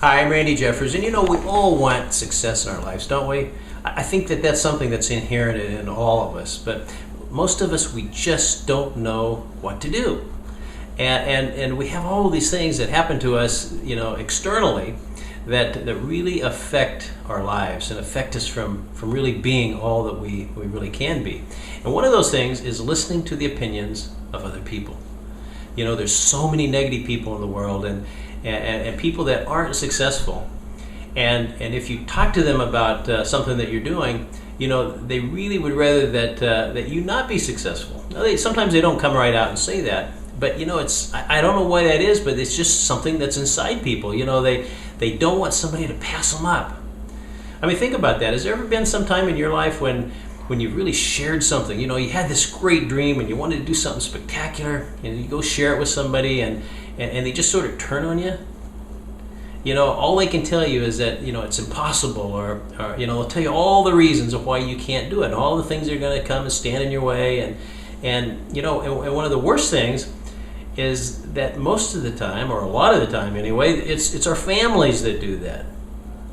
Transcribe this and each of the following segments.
Hi, I'm Randy Jeffers, and we all want success in our lives, don't we? I think that that's something that's inherent in all of us, but most of us, we just don't know what to do. And we have all these things that happen to us, externally that really affect our lives and affect us from really being all that we really can be. And one of those things is listening to the opinions of other people. There's so many negative people in the world, and people that aren't successful, and if you talk to them about something that you're doing, they really would rather that you not be successful. Now, sometimes they don't come right out and say that, but I don't know why that is, but it's just something that's inside people. They don't want somebody to pass them up. I mean, think about that. Has there ever been some time in your life when you really shared something? You had this great dream and you wanted to do something spectacular, and you go share it with somebody, and they just sort of turn on you. All they can tell you is that it's impossible, or they'll tell you all the reasons of why you can't do it, and all the things that are going to come and stand in your way, and one of the worst things is that most of the time, or a lot of the time anyway, it's our families that do that.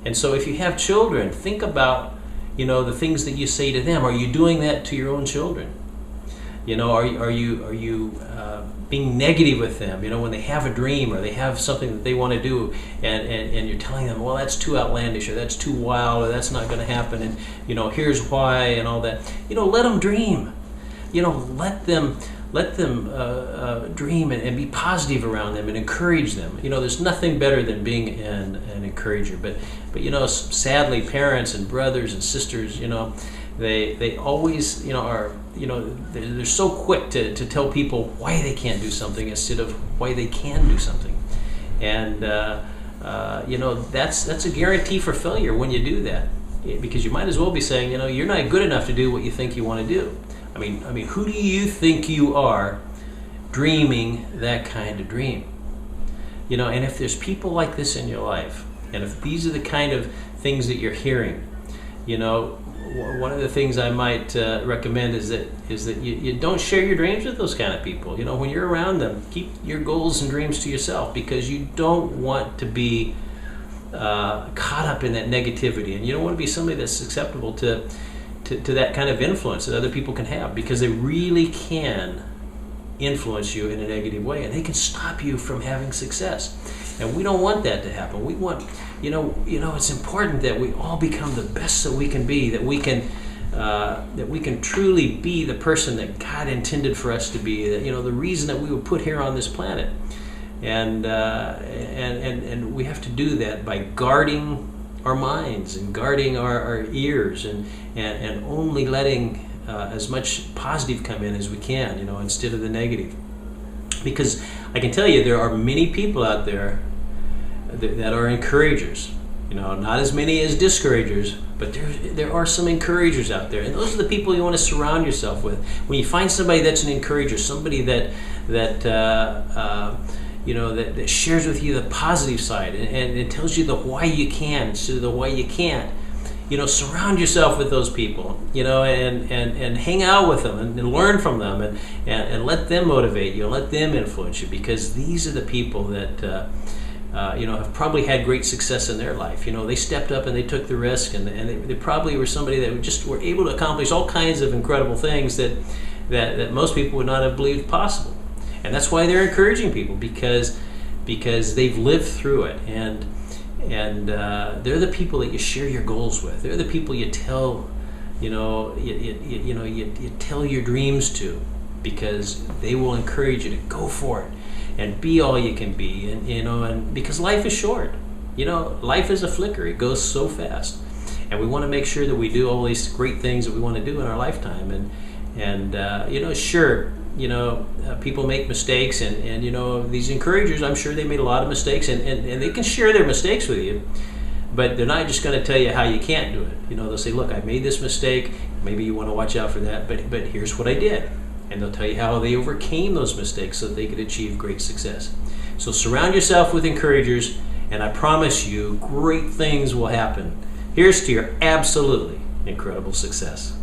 And so if you have children, think about the things that you say to them. Are you doing that to your own children? Are you being negative with them? When they have a dream or they have something that they want to do, and you're telling them, well, that's too outlandish, or that's too wild, or that's not going to happen, and here's why, and all that. Let them dream. Let them dream and be positive around them and encourage them. There's nothing better than being an encourager. But sadly, parents and brothers and sisters, they always are they're so quick to tell people why they can't do something instead of why they can do something. And that's a guarantee for failure when you do that, because you might as well be saying, you're not good enough to do what you think you want to do. I mean, who do you think you are dreaming that kind of dream? And if there's people like this in your life, and if these are the kind of things that you're hearing, one of the things I might recommend is that you don't share your dreams with those kind of people. When you're around them, keep your goals and dreams to yourself, because you don't want to be caught up in that negativity, and you don't want to be somebody that's susceptible to that kind of influence that other people can have, because they really can influence you in a negative way, and they can stop you from having success. And we don't want that to happen. We want, it's important that we all become the best that we can be, that we can truly be the person that God intended for us to be, that the reason that we were put here on this planet. And we have to do that by guarding our minds and guarding our ears, and only letting as much positive come in as we can, instead of the negative. Because I can tell you, there are many people out there that are encouragers. Not as many as discouragers, but there are some encouragers out there, and those are the people you want to surround yourself with. When you find somebody that's an encourager, somebody that shares with you the positive side, and it tells you the why you can instead of the why you can't. Surround yourself with those people, and hang out with them, and learn from them, and let them motivate you, and let them influence you, because these are the people that have probably had great success in their life. They stepped up and they took the risk, and they probably were somebody that just were able to accomplish all kinds of incredible things that most people would not have believed possible. And that's why they're encouraging people, because they've lived through it, and they're the people that you share your goals with. They're the people you tell, you tell your dreams to, because they will encourage you to go for it and be all you can be. And because life is short. Life is a flicker. It goes so fast, and we want to make sure that we do all these great things that we want to do in our lifetime. And sure. People make mistakes, and these encouragers, I'm sure they made a lot of mistakes, and they can share their mistakes with you, but they're not just going to tell you how you can't do it. They'll say, look, I made this mistake, maybe you want to watch out for that, but here's what I did. And they'll tell you how they overcame those mistakes so that they could achieve great success. So surround yourself with encouragers, and I promise you, great things will happen. Here's to your absolutely incredible success.